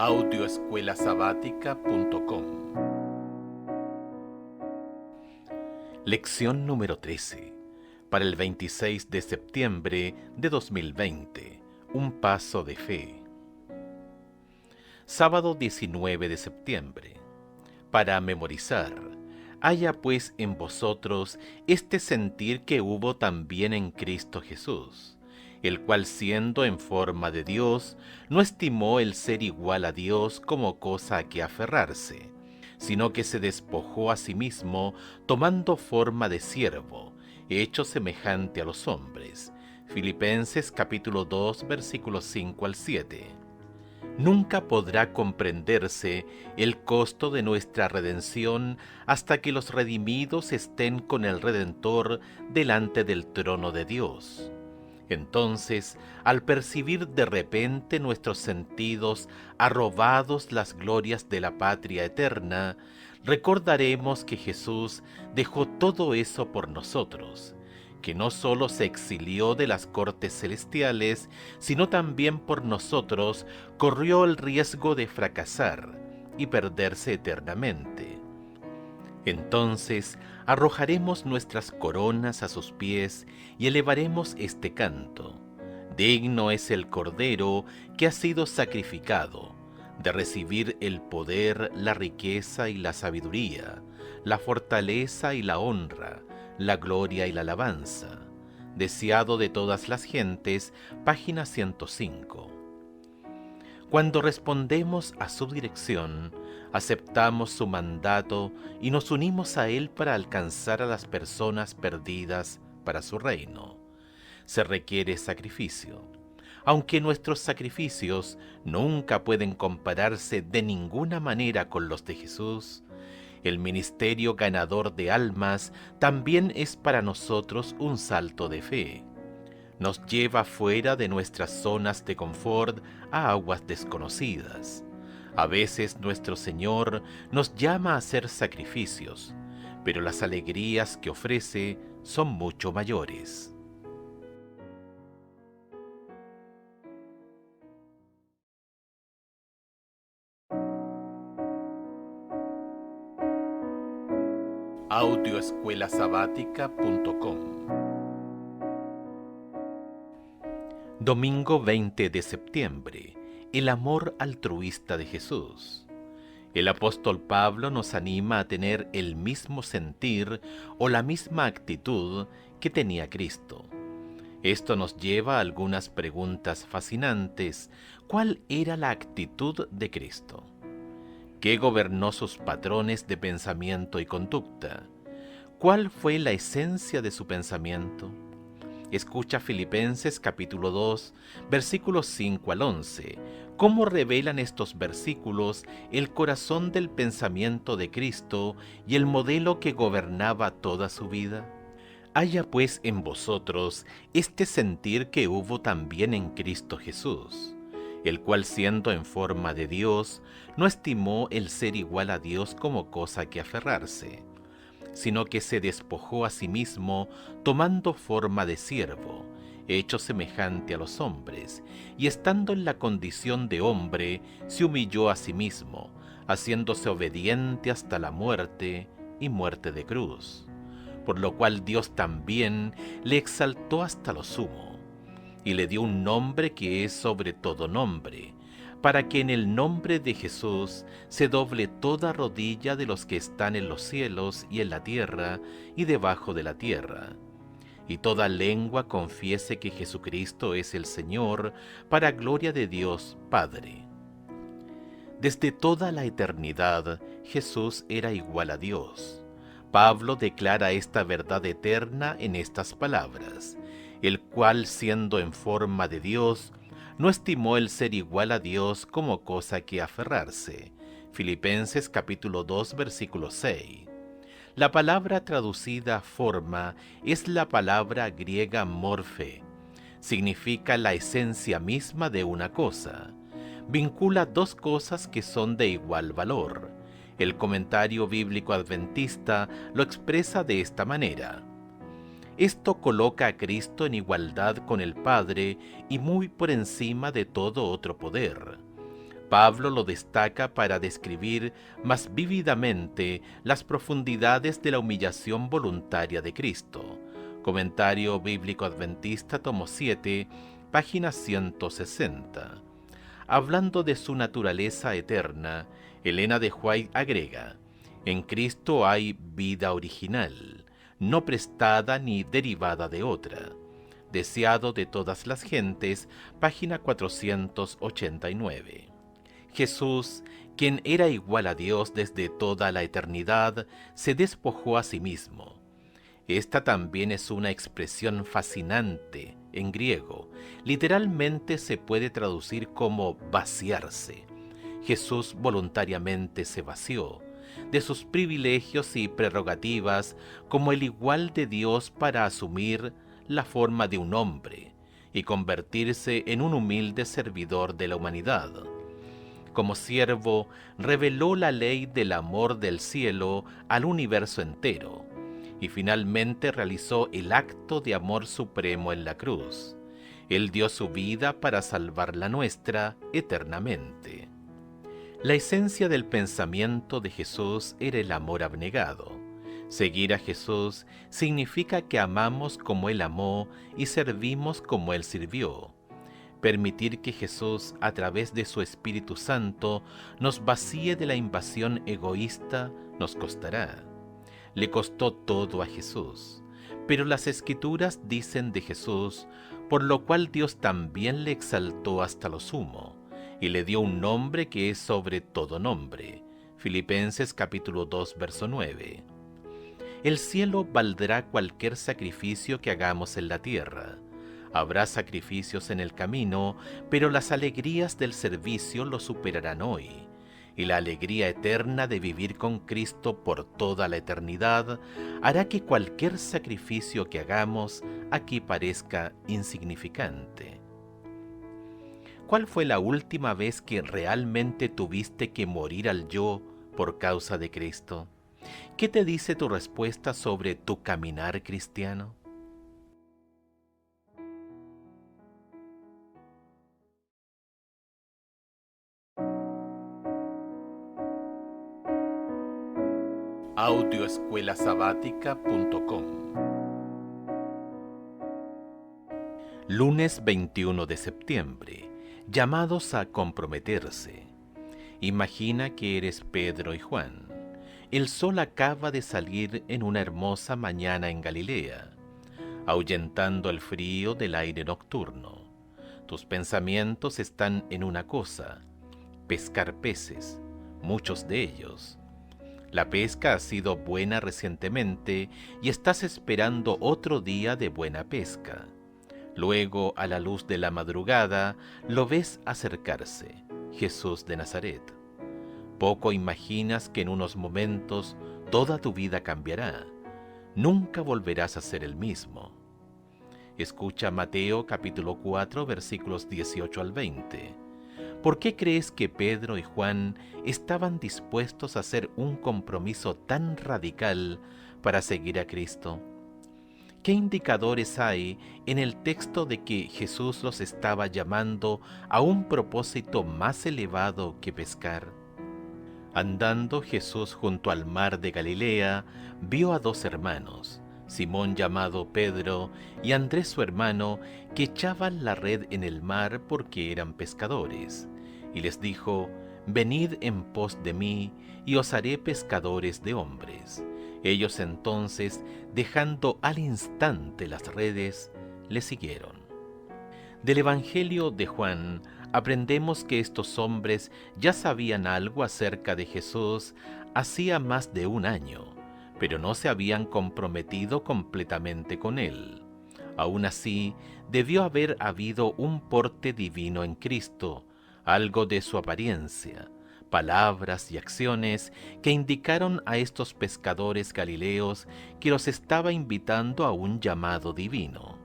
Audioescuelasabática.com. Lección número 13, para el 26 de septiembre de 2020, un paso de fe. Sábado 19 de septiembre. Para memorizar, haya pues en vosotros este sentir que hubo también en Cristo Jesús, el cual siendo en forma de Dios, no estimó el ser igual a Dios como cosa a que aferrarse, sino que se despojó a sí mismo, tomando forma de siervo, hecho semejante a los hombres. Filipenses capítulo 2, versículos 5 al 7. Nunca podrá comprenderse el costo de nuestra redención hasta que los redimidos estén con el Redentor delante del trono de Dios. Entonces, al percibir de repente nuestros sentidos arrobados las glorias de la patria eterna, recordaremos que Jesús dejó todo eso por nosotros, que no solo se exilió de las cortes celestiales, sino también por nosotros corrió el riesgo de fracasar y perderse eternamente. Entonces arrojaremos nuestras coronas a sus pies y elevaremos este canto. Digno es el Cordero que ha sido sacrificado, de recibir el poder, la riqueza y la sabiduría, la fortaleza y la honra, la gloria y la alabanza. Deseado de todas las gentes, página 105. Cuando respondemos a su dirección, aceptamos su mandato y nos unimos a él para alcanzar a las personas perdidas para su reino. Se requiere sacrificio. Aunque nuestros sacrificios nunca pueden compararse de ninguna manera con los de Jesús, el ministerio ganador de almas también es para nosotros un salto de fe. Nos lleva fuera de nuestras zonas de confort a aguas desconocidas. A veces nuestro Señor nos llama a hacer sacrificios, pero las alegrías que ofrece son mucho mayores. Audioescuelasabática.com. Domingo 20 de septiembre. El amor altruista de Jesús. El apóstol Pablo nos anima a tener el mismo sentir o la misma actitud que tenía Cristo. Esto nos lleva a algunas preguntas fascinantes. ¿Cuál era la actitud de Cristo? ¿Qué gobernó sus patrones de pensamiento y conducta? ¿Cuál fue la esencia de su pensamiento? Escucha Filipenses capítulo 2, versículos 5 al 11. ¿Cómo revelan estos versículos el corazón del pensamiento de Cristo y el modelo que gobernaba toda su vida? Haya pues en vosotros este sentir que hubo también en Cristo Jesús, el cual siendo en forma de Dios, no estimó el ser igual a Dios como cosa que aferrarse, sino que se despojó a sí mismo, tomando forma de siervo, hecho semejante a los hombres, y estando en la condición de hombre, se humilló a sí mismo, haciéndose obediente hasta la muerte y muerte de cruz, por lo cual Dios también le exaltó hasta lo sumo, y le dio un nombre que es sobre todo nombre, para que en el nombre de Jesús se doble toda rodilla de los que están en los cielos y en la tierra y debajo de la tierra, y toda lengua confiese que Jesucristo es el Señor, para gloria de Dios Padre. Desde toda la eternidad, Jesús era igual a Dios. Pablo declara esta verdad eterna en estas palabras: el cual, siendo en forma de Dios, no estimó el ser igual a Dios como cosa que aferrarse. Filipenses capítulo 2, versículo 6. La palabra traducida forma es la palabra griega morfe. Significa la esencia misma de una cosa. Vincula dos cosas que son de igual valor. El comentario bíblico adventista lo expresa de esta manera: esto coloca a Cristo en igualdad con el Padre y muy por encima de todo otro poder. Pablo lo destaca para describir más vívidamente las profundidades de la humillación voluntaria de Cristo. Comentario Bíblico Adventista, tomo 7, página 160. Hablando de su naturaleza eterna, Elena de White agrega: en Cristo hay vida original, no prestada ni derivada de otra. Deseado de todas las gentes, página 489. Jesús, quien era igual a Dios desde toda la eternidad, se despojó a sí mismo. Esta también es una expresión fascinante en griego. Literalmente se puede traducir como vaciarse. Jesús voluntariamente se vació de sus privilegios y prerrogativas como el igual de Dios para asumir la forma de un hombre y convertirse en un humilde servidor de la humanidad. Como siervo, reveló la ley del amor del cielo al universo entero, y finalmente realizó el acto de amor supremo en la cruz. Él dio su vida para salvar la nuestra eternamente. La esencia del pensamiento de Jesús era el amor abnegado. Seguir a Jesús significa que amamos como Él amó y servimos como Él sirvió. Permitir que Jesús, a través de su Espíritu Santo, nos vacíe de la invasión egoísta nos costará. Le costó todo a Jesús, pero las Escrituras dicen de Jesús, por lo cual Dios también le exaltó hasta lo sumo, y le dio un nombre que es sobre todo nombre. Filipenses capítulo 2, verso 9. El cielo valdrá cualquier sacrificio que hagamos en la tierra. Habrá sacrificios en el camino, pero las alegrías del servicio lo superarán hoy, y la alegría eterna de vivir con Cristo por toda la eternidad hará que cualquier sacrificio que hagamos aquí parezca insignificante. ¿Cuál fue la última vez que realmente tuviste que morir al yo por causa de Cristo? ¿Qué te dice tu respuesta sobre tu caminar cristiano? Audioescuelasabática.com. Lunes 21 de septiembre. Llamados a comprometerse. Imagina que eres Pedro y Juan. El sol acaba de salir en una hermosa mañana en Galilea, ahuyentando el frío del aire nocturno. Tus pensamientos están en una cosa: pescar peces, muchos de ellos. La pesca ha sido buena recientemente y estás esperando otro día de buena pesca. Luego, a la luz de la madrugada, lo ves acercarse, Jesús de Nazaret. Poco imaginas que en unos momentos toda tu vida cambiará. Nunca volverás a ser el mismo. Escucha Mateo capítulo 4, versículos 18 al 20. ¿Por qué crees que Pedro y Juan estaban dispuestos a hacer un compromiso tan radical para seguir a Cristo? ¿Qué indicadores hay en el texto de que Jesús los estaba llamando a un propósito más elevado que pescar? Andando Jesús junto al mar de Galilea, vio a dos hermanos, Simón llamado Pedro y Andrés su hermano, que echaban la red en el mar porque eran pescadores. Y les dijo: venid en pos de mí, y os haré pescadores de hombres. Ellos entonces, dejando al instante las redes, le siguieron. Del Evangelio de Juan aprendemos que estos hombres ya sabían algo acerca de Jesús hacía más de un año, pero no se habían comprometido completamente con él. Aún así, debió haber habido un porte divino en Cristo, algo de su apariencia, palabras y acciones que indicaron a estos pescadores galileos que los estaba invitando a un llamado divino.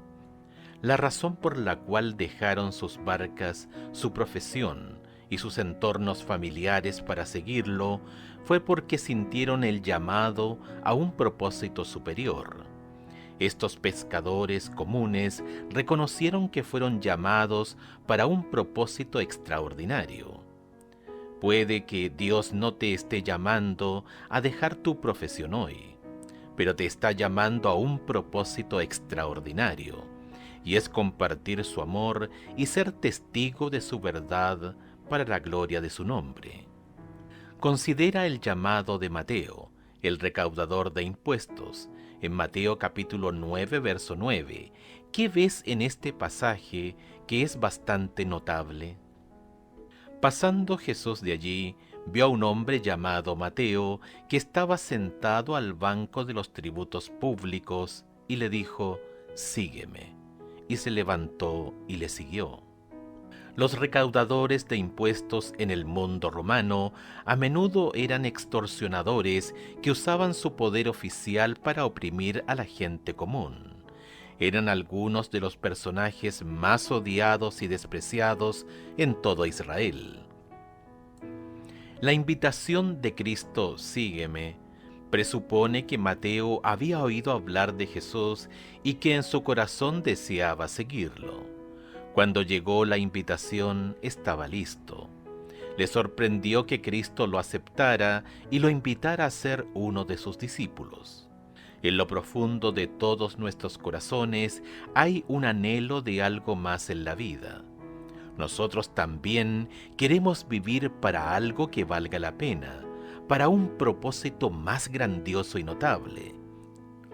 La razón por la cual dejaron sus barcas, su profesión y sus entornos familiares para seguirlo fue porque sintieron el llamado a un propósito superior. Estos pescadores comunes reconocieron que fueron llamados para un propósito extraordinario. Puede que Dios no te esté llamando a dejar tu profesión hoy, pero te está llamando a un propósito extraordinario, y es compartir su amor y ser testigo de su verdad para la gloria de su nombre. Considera el llamado de Mateo, el recaudador de impuestos, en Mateo capítulo 9, verso 9. ¿Qué ves en este pasaje que es bastante notable? Pasando Jesús de allí, vio a un hombre llamado Mateo, que estaba sentado al banco de los tributos públicos, y le dijo: «Sígueme». Y se levantó y le siguió. Los recaudadores de impuestos en el mundo romano a menudo eran extorsionadores que usaban su poder oficial para oprimir a la gente común. Eran algunos de los personajes más odiados y despreciados en todo Israel. La invitación de Cristo, «Sígueme», presupone que Mateo había oído hablar de Jesús y que en su corazón deseaba seguirlo. Cuando llegó la invitación, estaba listo. Le sorprendió que Cristo lo aceptara y lo invitara a ser uno de sus discípulos. En lo profundo de todos nuestros corazones hay un anhelo de algo más en la vida. Nosotros también queremos vivir para algo que valga la pena, para un propósito más grandioso y notable.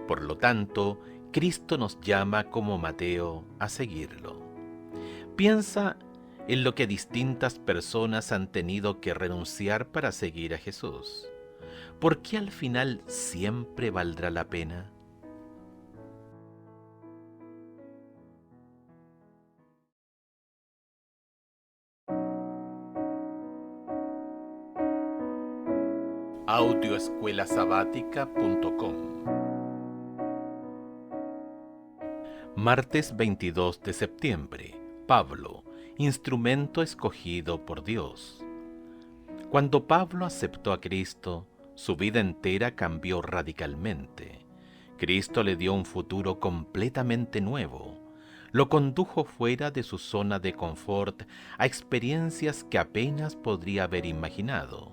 Por lo tanto, Cristo nos llama como Mateo a seguirlo. Piensa en lo que distintas personas han tenido que renunciar para seguir a Jesús. ¿Por qué al final siempre valdrá la pena? Audioescuelasabática.com. Martes 22 de septiembre. Pablo, instrumento escogido por Dios. Cuando Pablo aceptó a Cristo, su vida entera cambió radicalmente. Cristo le dio un futuro completamente nuevo. Lo condujo fuera de su zona de confort a experiencias que apenas podría haber imaginado.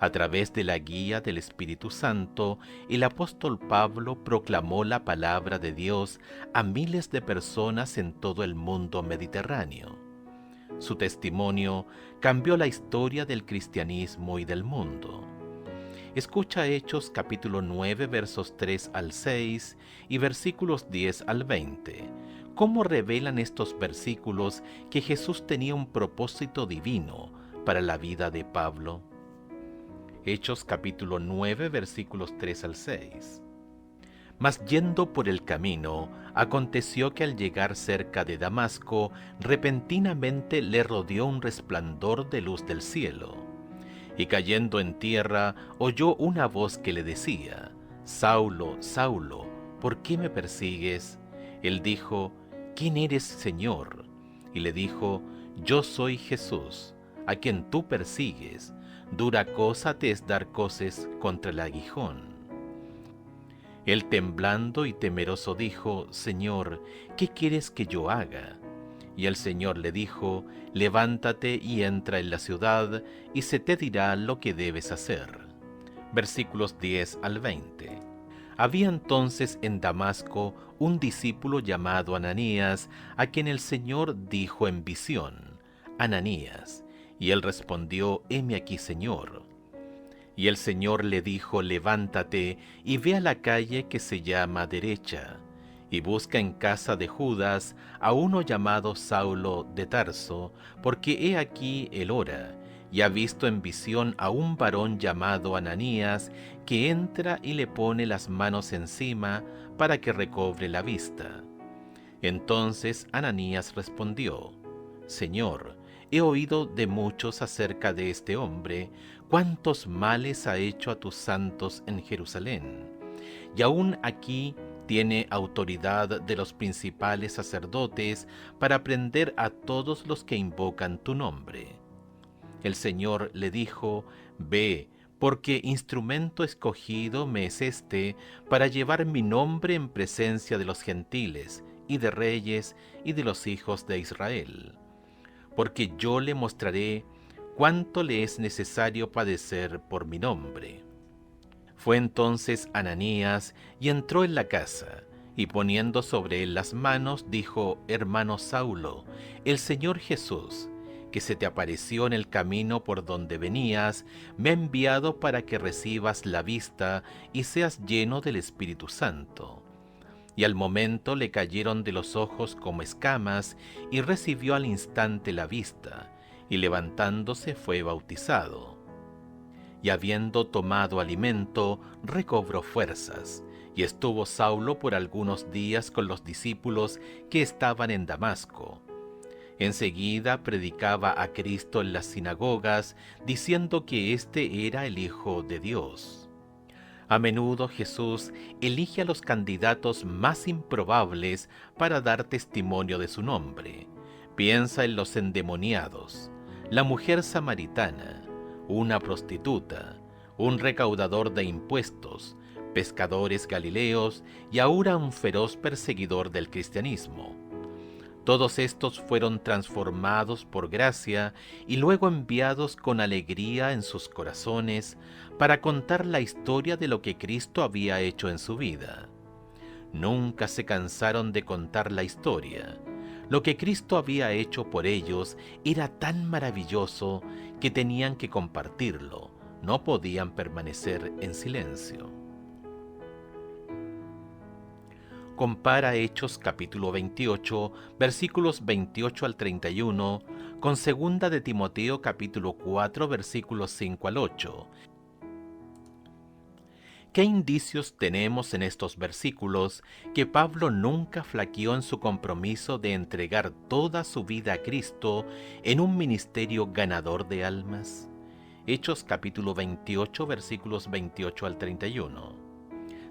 A través de la guía del Espíritu Santo, el apóstol Pablo proclamó la palabra de Dios a miles de personas en todo el mundo mediterráneo. Su testimonio cambió la historia del cristianismo y del mundo. Escucha Hechos capítulo 9 versos 3 al 6 y versículos 10 al 20. ¿Cómo revelan estos versículos que Jesús tenía un propósito divino para la vida de Pablo? Hechos capítulo 9 versículos 3 al 6. Mas yendo por el camino, aconteció que al llegar cerca de Damasco, repentinamente le rodeó un resplandor de luz del cielo. Y cayendo en tierra, oyó una voz que le decía: «Saulo, Saulo, ¿por qué me persigues?» Él dijo: «¿Quién eres, Señor?» Y le dijo: «Yo soy Jesús, a quien tú persigues. Dura cosa te es dar coces contra el aguijón». Él temblando y temeroso dijo: «Señor, ¿qué quieres que yo haga?» Y el Señor le dijo: «Levántate y entra en la ciudad, y se te dirá lo que debes hacer». Versículos 10 al 20. Había entonces en Damasco un discípulo llamado Ananías, a quien el Señor dijo en visión: «Ananías». Y él respondió: «Heme aquí, Señor». Y el Señor le dijo: «Levántate y ve a la calle que se llama Derecha, y busca en casa de Judas a uno llamado Saulo de Tarso, porque he aquí él ora, y ha visto en visión a un varón llamado Ananías, que entra y le pone las manos encima para que recobre la vista». Entonces Ananías respondió: «Señor, he oído de muchos acerca de este hombre, cuántos males ha hecho a tus santos en Jerusalén. Y aún aquí tiene autoridad de los principales sacerdotes para prender a todos los que invocan tu nombre». El Señor le dijo: «Ve, porque instrumento escogido me es este para llevar mi nombre en presencia de los gentiles, y de reyes, y de los hijos de Israel. Porque yo le mostraré cuánto le es necesario padecer por mi nombre. Fue entonces Ananías y entró en la casa, y poniendo sobre él las manos, dijo: Hermano Saulo, el Señor Jesús, que se te apareció en el camino por donde venías, me ha enviado para que recibas la vista y seas lleno del Espíritu Santo. Y al momento le cayeron de los ojos como escamas, y recibió al instante la vista, y levantándose fue bautizado. Y habiendo tomado alimento, recobró fuerzas, y estuvo Saulo por algunos días con los discípulos que estaban en Damasco. Enseguida predicaba a Cristo en las sinagogas, diciendo que éste era el Hijo de Dios. A menudo Jesús elige a los candidatos más improbables para dar testimonio de su nombre. Piensa en los endemoniados, la mujer samaritana, una prostituta, un recaudador de impuestos, pescadores galileos y ahora un feroz perseguidor del cristianismo. Todos estos fueron transformados por gracia y luego enviados con alegría en sus corazones para contar la historia de lo que Cristo había hecho en su vida. Nunca se cansaron de contar la historia. Lo que Cristo había hecho por ellos era tan maravilloso que tenían que compartirlo, no podían permanecer en silencio. Compara Hechos capítulo 28, versículos 28 al 31, con 2 de Timoteo capítulo 4, versículos 5 al 8. ¿Qué indicios tenemos en estos versículos que Pablo nunca flaqueó en su compromiso de entregar toda su vida a Cristo en un ministerio ganador de almas? Hechos capítulo 28, versículos 28 al 31.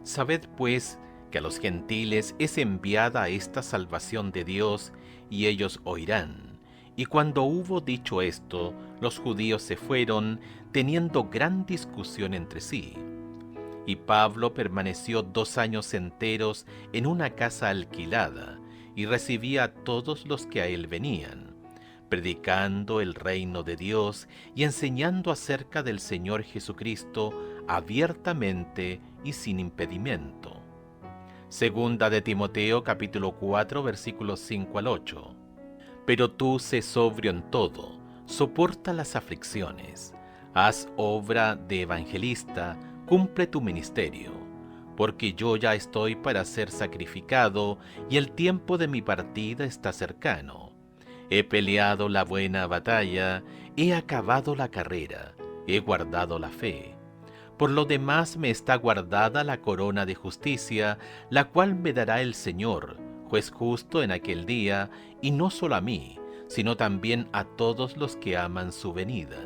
Sabed pues que a los gentiles es enviada esta salvación de Dios, y ellos oirán. Y cuando hubo dicho esto, los judíos se fueron, teniendo gran discusión entre sí. Y Pablo permaneció 2 años enteros en una casa alquilada, y recibía a todos los que a él venían, predicando el reino de Dios y enseñando acerca del Señor Jesucristo abiertamente y sin impedimento. 2 de Timoteo capítulo 4 versículos 5 al 8. Pero tú sé sobrio en todo, soporta las aflicciones, haz obra de evangelista, cumple tu ministerio, porque yo ya estoy para ser sacrificado y el tiempo de mi partida está cercano. He peleado la buena batalla, he acabado la carrera, he guardado la fe. Por lo demás me está guardada la corona de justicia, la cual me dará el Señor, juez justo en aquel día, y no solo a mí, sino también a todos los que aman su venida.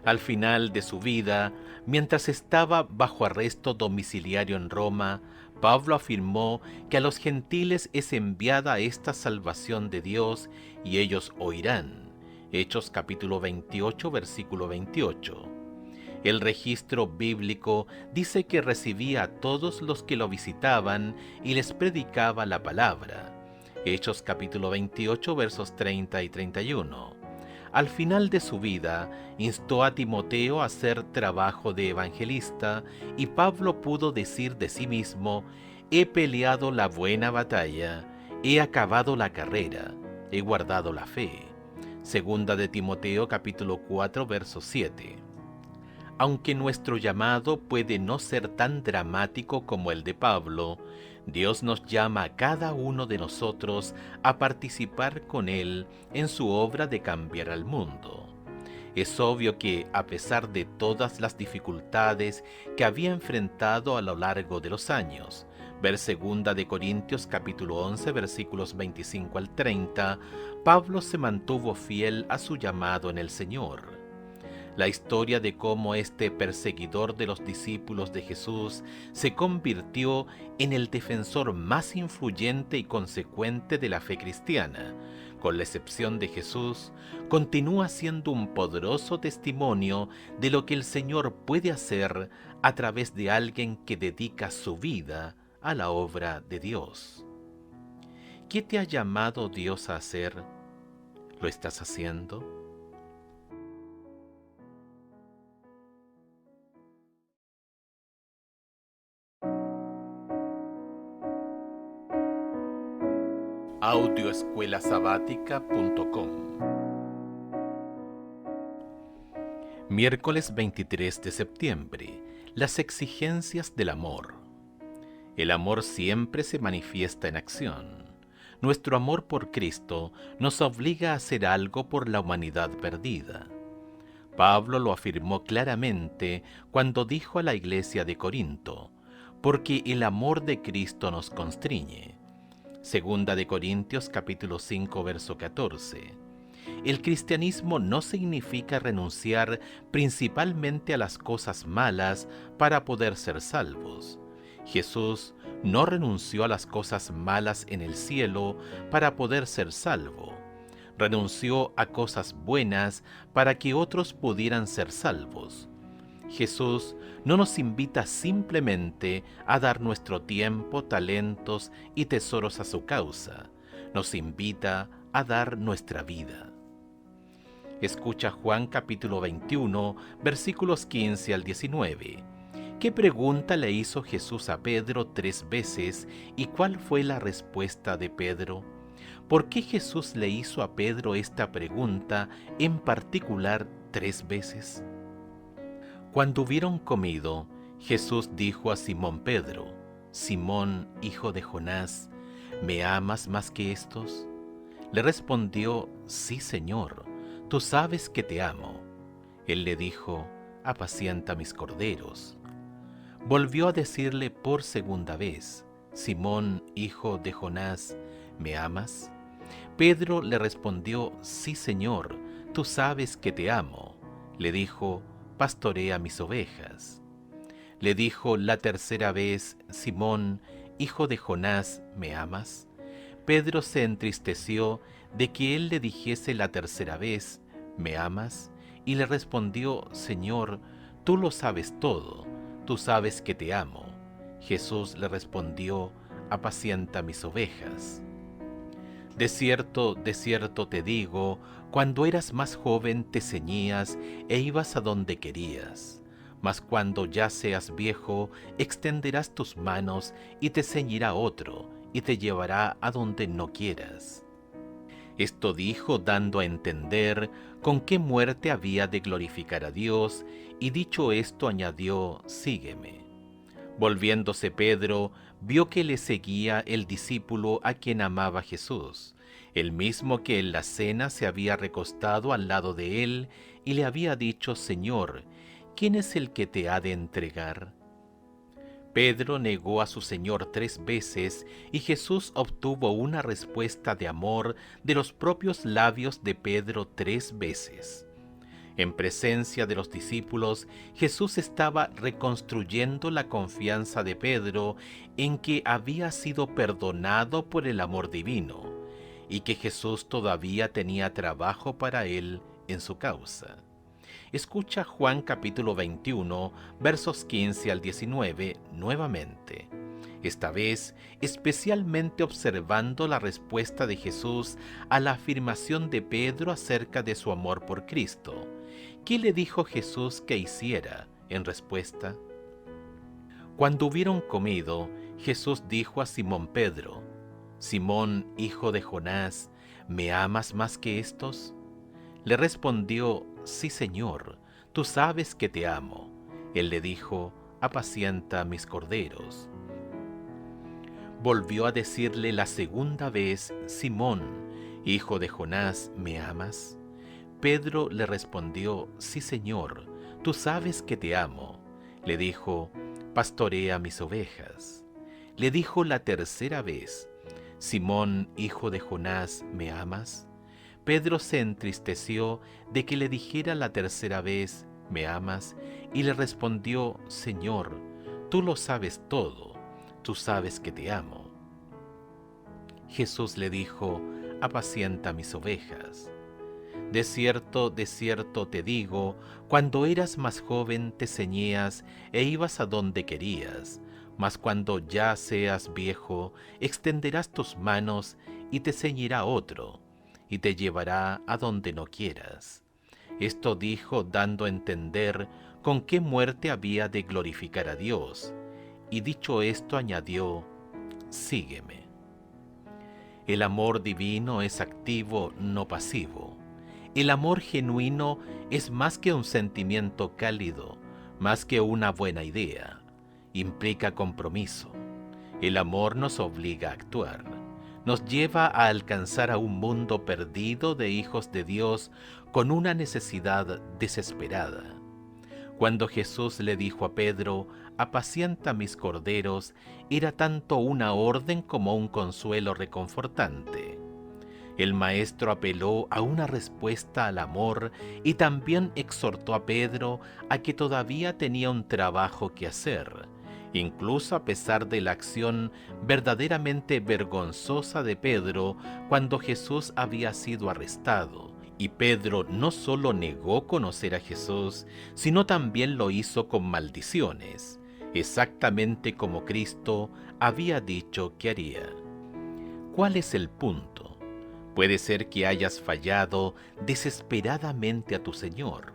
Al final de su vida, mientras estaba bajo arresto domiciliario en Roma, Pablo afirmó que a los gentiles es enviada esta salvación de Dios y ellos oirán. Hechos capítulo 28, versículo 28. El registro bíblico dice que recibía a todos los que lo visitaban y les predicaba la palabra. Hechos capítulo 28, versos 30 y 31. Al final de su vida, instó a Timoteo a hacer trabajo de evangelista, y Pablo pudo decir de sí mismo: he peleado la buena batalla, he acabado la carrera, he guardado la fe. 2 de Timoteo capítulo 4, verso 7. Aunque nuestro llamado puede no ser tan dramático como el de Pablo, Dios nos llama a cada uno de nosotros a participar con Él en su obra de cambiar al mundo. Es obvio que, a pesar de todas las dificultades que había enfrentado a lo largo de los años, ver 2 de Corintios capítulo 11 versículos 25 al 30, Pablo se mantuvo fiel a su llamado en el Señor. La historia de cómo este perseguidor de los discípulos de Jesús se convirtió en el defensor más influyente y consecuente de la fe cristiana, con la excepción de Jesús, continúa siendo un poderoso testimonio de lo que el Señor puede hacer a través de alguien que dedica su vida a la obra de Dios. ¿Qué te ha llamado Dios a hacer? ¿Lo estás haciendo? audioescuelasabática.com. Miércoles 23 de septiembre. Las exigencias del amor. El amor siempre se manifiesta en acción. Nuestro amor por Cristo nos obliga a hacer algo por la humanidad perdida. Pablo lo afirmó claramente cuando dijo a la iglesia de Corinto: porque el amor de Cristo nos constriñe. Segunda de Corintios capítulo 5 verso 14. El cristianismo no significa renunciar principalmente a las cosas malas para poder ser salvos. Jesús no renunció a las cosas malas en el cielo para poder ser salvo. Renunció a cosas buenas para que otros pudieran ser salvos. Jesús no nos invita simplemente a dar nuestro tiempo, talentos y tesoros a su causa. Nos invita a dar nuestra vida. Escucha Juan capítulo 21, versículos 15 al 19. ¿Qué pregunta le hizo Jesús a Pedro 3 veces y cuál fue la respuesta de Pedro? ¿Por qué Jesús le hizo a Pedro esta pregunta en particular 3 veces? Cuando hubieron comido, Jesús dijo a Simón Pedro: Simón, hijo de Jonás, ¿me amas más que estos? Le respondió: sí, Señor, tú sabes que te amo. Él le dijo: apacienta mis corderos. Volvió a decirle por segunda vez: Simón, hijo de Jonás, ¿me amas? Pedro le respondió: sí, Señor, tú sabes que te amo. Le dijo: pastorea mis ovejas. Le dijo la tercera vez: Simón, hijo de Jonás, ¿me amas? Pedro se entristeció de que él le dijese la tercera vez: ¿me amas? Y le respondió: Señor, tú lo sabes todo, tú sabes que te amo. Jesús le respondió: apacienta mis ovejas. De cierto te digo, cuando eras más joven te ceñías e ibas a donde querías. Mas cuando ya seas viejo, extenderás tus manos y te ceñirá otro, y te llevará a donde no quieras. Esto dijo dando a entender con qué muerte había de glorificar a Dios, y dicho esto añadió: sígueme. Volviéndose Pedro, vio que le seguía el discípulo a quien amaba Jesús, el mismo que en la cena se había recostado al lado de él y le había dicho: Señor, ¿quién es el que te ha de entregar? Pedro negó a su Señor 3 veces y Jesús obtuvo una respuesta de amor de los propios labios de Pedro 3 veces. En presencia de los discípulos, Jesús estaba reconstruyendo la confianza de Pedro en que había sido perdonado por el amor divino y que Jesús todavía tenía trabajo para él en su causa. Escucha Juan capítulo 21, versos 15 al 19 nuevamente. Esta vez, especialmente observando la respuesta de Jesús a la afirmación de Pedro acerca de su amor por Cristo. ¿Qué le dijo Jesús que hiciera en respuesta? Cuando hubieron comido, Jesús dijo a Simón Pedro: Simón, hijo de Jonás, ¿me amas más que estos? Le respondió: sí, Señor, tú sabes que te amo. Él le dijo: apacienta mis corderos. Volvió a decirle la segunda vez: Simón, hijo de Jonás, ¿me amas? Pedro le respondió: sí, Señor, tú sabes que te amo. Le dijo: pastorea mis ovejas. Le dijo la tercera vez: Simón, hijo de Jonás, ¿me amas? Pedro se entristeció de que le dijera la tercera vez: ¿me amas? Y le respondió: Señor, tú lo sabes todo, tú sabes que te amo. Jesús le dijo: apacienta mis ovejas. De cierto te digo, cuando eras más joven te ceñías e ibas a donde querías, mas cuando ya seas viejo, extenderás tus manos y te ceñirá otro, y te llevará a donde no quieras. Esto dijo dando a entender con qué muerte había de glorificar a Dios, y dicho esto añadió: sígueme. El amor divino es activo, no pasivo. El amor genuino es más que un sentimiento cálido, más que una buena idea. Implica compromiso. El amor nos obliga a actuar. Nos lleva a alcanzar a un mundo perdido de hijos de Dios con una necesidad desesperada. Cuando Jesús le dijo a Pedro, apacienta mis corderos, era tanto una orden como un consuelo reconfortante. El Maestro apeló a una respuesta al amor y también exhortó a Pedro a que todavía tenía un trabajo que hacer, incluso a pesar de la acción verdaderamente vergonzosa de Pedro cuando Jesús había sido arrestado. Y Pedro no solo negó conocer a Jesús, sino también lo hizo con maldiciones, exactamente como Cristo había dicho que haría. ¿Cuál es el punto? Puede ser que hayas fallado desesperadamente a tu Señor.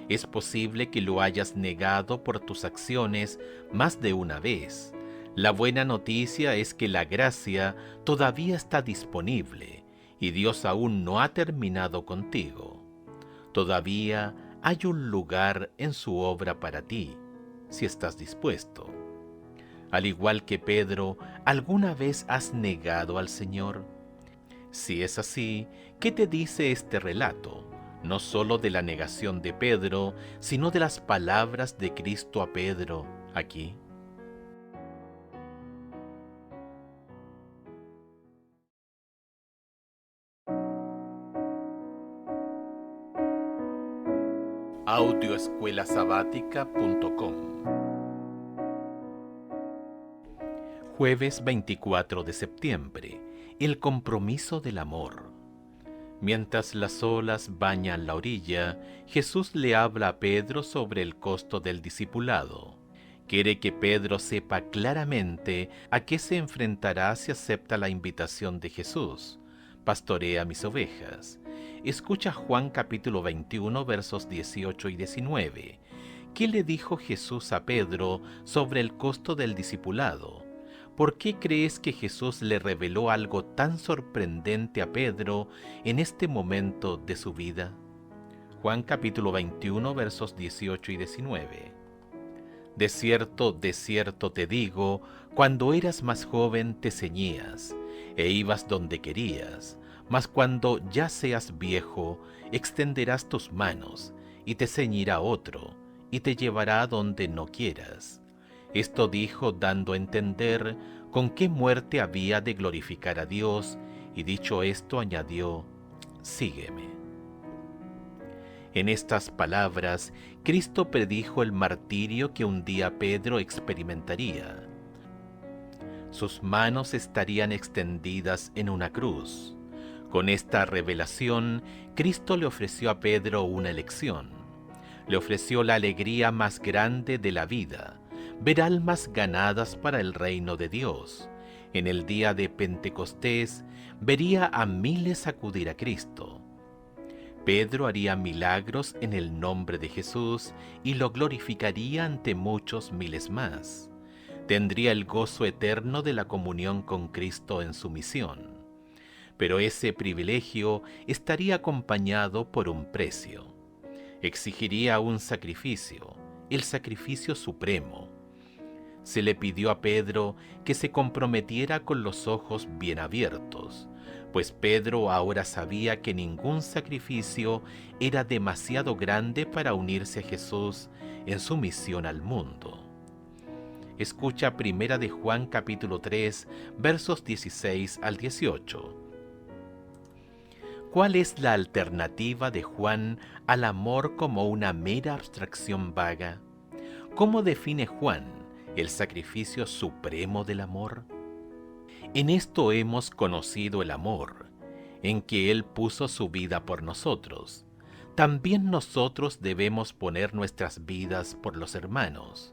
Es posible que lo hayas negado por tus acciones más de una vez. La buena noticia es que la gracia todavía está disponible y Dios aún no ha terminado contigo. Todavía hay un lugar en su obra para ti, si estás dispuesto. Al igual que Pedro, ¿alguna vez has negado al Señor? Si es así, ¿qué te dice este relato? No solo de la negación de Pedro, sino de las palabras de Cristo a Pedro aquí. Audioescuelasabática.com. Jueves 24 de septiembre. El compromiso del amor. Mientras las olas bañan la orilla, Jesús le habla a Pedro sobre el costo del discipulado. Quiere que Pedro sepa claramente a qué se enfrentará si acepta la invitación de Jesús. Pastorea mis ovejas. Escucha Juan capítulo 21 versos 18 y 19. ¿Qué le dijo Jesús a Pedro sobre el costo del discipulado? ¿Por qué crees que Jesús le reveló algo tan sorprendente a Pedro en este momento de su vida? Juan capítulo 21 versos 18 y 19. De cierto te digo, cuando eras más joven te ceñías, e ibas donde querías, mas cuando ya seas viejo, extenderás tus manos, y te ceñirá otro, y te llevará donde no quieras. Esto dijo dando a entender con qué muerte había de glorificar a Dios, y dicho esto añadió, sígueme. En estas palabras, Cristo predijo el martirio que un día Pedro experimentaría. Sus manos estarían extendidas en una cruz. Con esta revelación, Cristo le ofreció a Pedro una elección. Le ofreció la alegría más grande de la vida, ver almas ganadas para el reino de Dios. En el día de Pentecostés, vería a miles acudir a Cristo. Pedro haría milagros en el nombre de Jesús y lo glorificaría ante muchos miles más. Tendría el gozo eterno de la comunión con Cristo en su misión. Pero ese privilegio estaría acompañado por un precio. Exigiría un sacrificio, el sacrificio supremo. Se le pidió a Pedro que se comprometiera con los ojos bien abiertos, pues Pedro ahora sabía que ningún sacrificio era demasiado grande para unirse a Jesús en su misión al mundo. Escucha 1 de Juan capítulo 3, versos 16 al 18. ¿Cuál es la alternativa de Juan al amor como una mera abstracción vaga? ¿Cómo define Juan el sacrificio supremo del amor? En esto hemos conocido el amor, en que Él puso su vida por nosotros. También nosotros debemos poner nuestras vidas por los hermanos.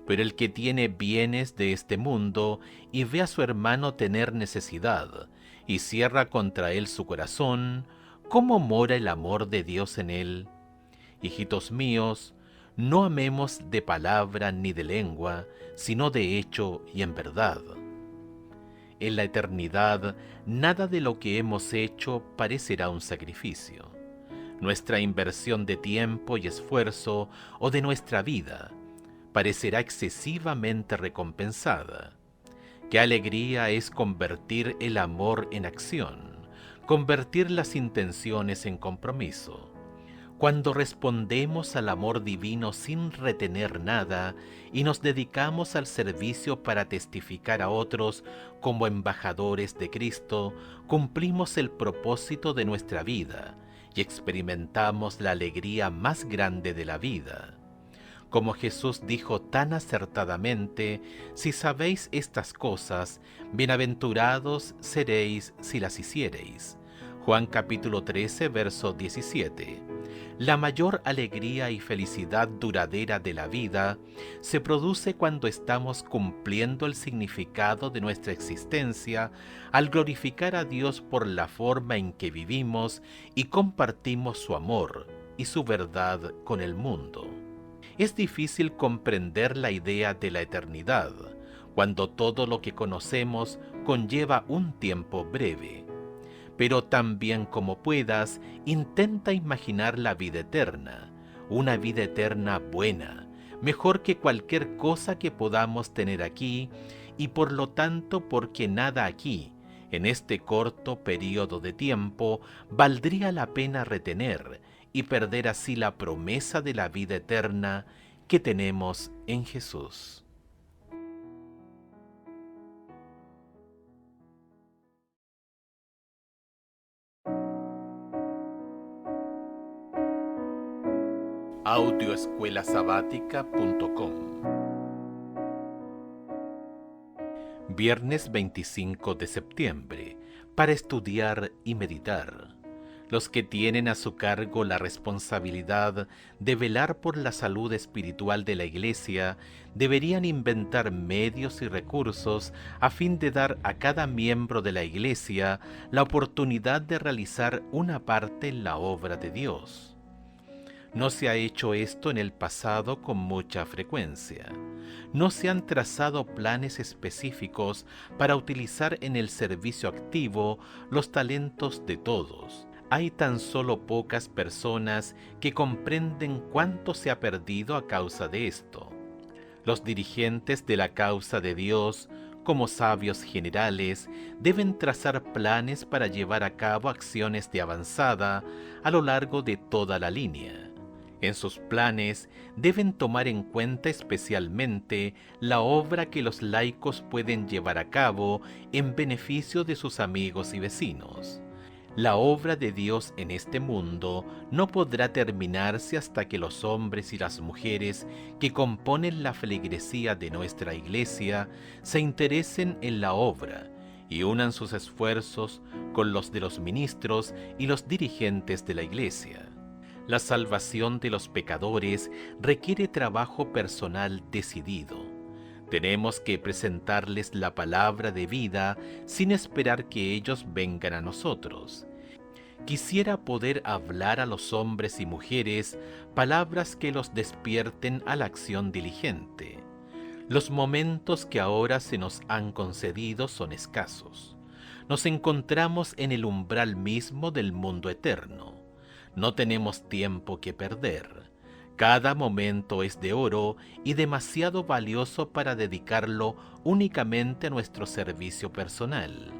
Pero el que tiene bienes de este mundo y ve a su hermano tener necesidad y cierra contra él su corazón, ¿cómo mora el amor de Dios en él? Hijitos míos, no amemos de palabra ni de lengua, sino de hecho y en verdad. En la eternidad, nada de lo que hemos hecho parecerá un sacrificio. Nuestra inversión de tiempo y esfuerzo o de nuestra vida parecerá excesivamente recompensada. Qué alegría es convertir el amor en acción, convertir las intenciones en compromiso. Cuando respondemos al amor divino sin retener nada y nos dedicamos al servicio para testificar a otros como embajadores de Cristo, cumplimos el propósito de nuestra vida y experimentamos la alegría más grande de la vida. Como Jesús dijo tan acertadamente, si sabéis estas cosas, bienaventurados seréis si las hiciereis. Juan capítulo 13, verso 17. La mayor alegría y felicidad duradera de la vida se produce cuando estamos cumpliendo el significado de nuestra existencia al glorificar a Dios por la forma en que vivimos y compartimos su amor y su verdad con el mundo. Es difícil comprender la idea de la eternidad, cuando todo lo que conocemos conlleva un tiempo breve. Pero también como puedas, intenta imaginar la vida eterna, una vida eterna buena, mejor que cualquier cosa que podamos tener aquí, y por lo tanto porque nada aquí, en este corto periodo de tiempo, valdría la pena retener y perder así la promesa de la vida eterna que tenemos en Jesús. Audioescuelasabática.com. Viernes 25 de septiembre, para estudiar y meditar. Los que tienen a su cargo la responsabilidad de velar por la salud espiritual de la Iglesia deberían inventar medios y recursos a fin de dar a cada miembro de la Iglesia la oportunidad de realizar una parte en la obra de Dios. No se ha hecho esto en el pasado con mucha frecuencia. No se han trazado planes específicos para utilizar en el servicio activo los talentos de todos. Hay tan solo pocas personas que comprenden cuánto se ha perdido a causa de esto. Los dirigentes de la causa de Dios, como sabios generales, deben trazar planes para llevar a cabo acciones de avanzada a lo largo de toda la línea. En sus planes deben tomar en cuenta especialmente la obra que los laicos pueden llevar a cabo en beneficio de sus amigos y vecinos. La obra de Dios en este mundo no podrá terminarse hasta que los hombres y las mujeres que componen la feligresía de nuestra Iglesia se interesen en la obra y unan sus esfuerzos con los de los ministros y los dirigentes de la Iglesia. La salvación de los pecadores requiere trabajo personal decidido. Tenemos que presentarles la palabra de vida sin esperar que ellos vengan a nosotros. Quisiera poder hablar a los hombres y mujeres palabras que los despierten a la acción diligente. Los momentos que ahora se nos han concedido son escasos. Nos encontramos en el umbral mismo del mundo eterno. No tenemos tiempo que perder. Cada momento es de oro y demasiado valioso para dedicarlo únicamente a nuestro servicio personal.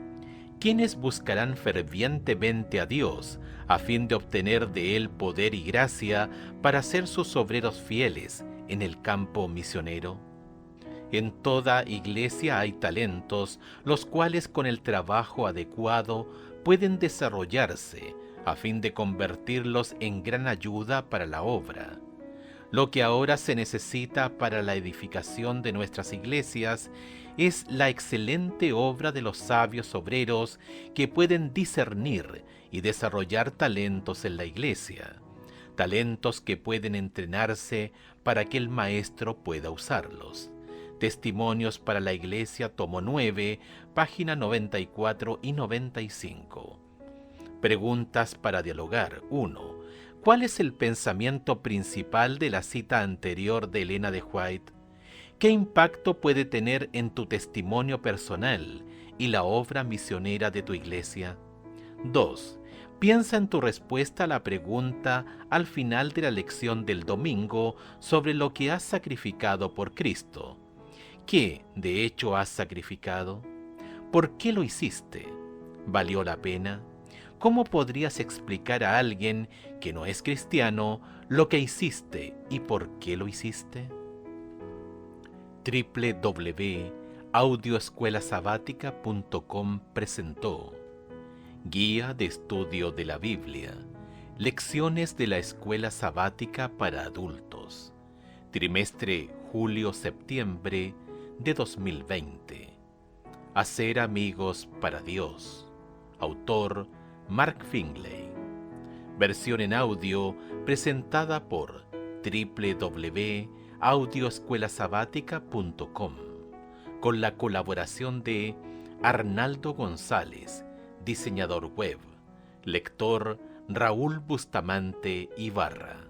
¿Quiénes buscarán fervientemente a Dios a fin de obtener de Él poder y gracia para ser sus obreros fieles en el campo misionero? En toda iglesia hay talentos, los cuales con el trabajo adecuado pueden desarrollarse a fin de convertirlos en gran ayuda para la obra. Lo que ahora se necesita para la edificación de nuestras iglesias es la excelente obra de los sabios obreros que pueden discernir y desarrollar talentos en la iglesia, talentos que pueden entrenarse para que el maestro pueda usarlos. Testimonios para la Iglesia, tomo 9, página 94 y 95. Preguntas para dialogar. 1. ¿Cuál es el pensamiento principal de la cita anterior de Elena de White? ¿Qué impacto puede tener en tu testimonio personal y la obra misionera de tu iglesia? 2. Piensa en tu respuesta a la pregunta al final de la lección del domingo sobre lo que has sacrificado por Cristo. ¿Qué, de hecho, has sacrificado? ¿Por qué lo hiciste? ¿Valió la pena? ¿Cómo podrías explicar a alguien que no es cristiano lo que hiciste y por qué lo hiciste? www.audioescuelasabática.com presentó Guía de Estudio de la Biblia, Lecciones de la Escuela Sabática para Adultos, trimestre julio-septiembre de 2020. Hacer amigos para Dios. Autor Mark Finley. Versión en audio presentada por www.audioescuelasabática.com con la colaboración de Arnaldo González, diseñador web, lector Raúl Bustamante Ibarra.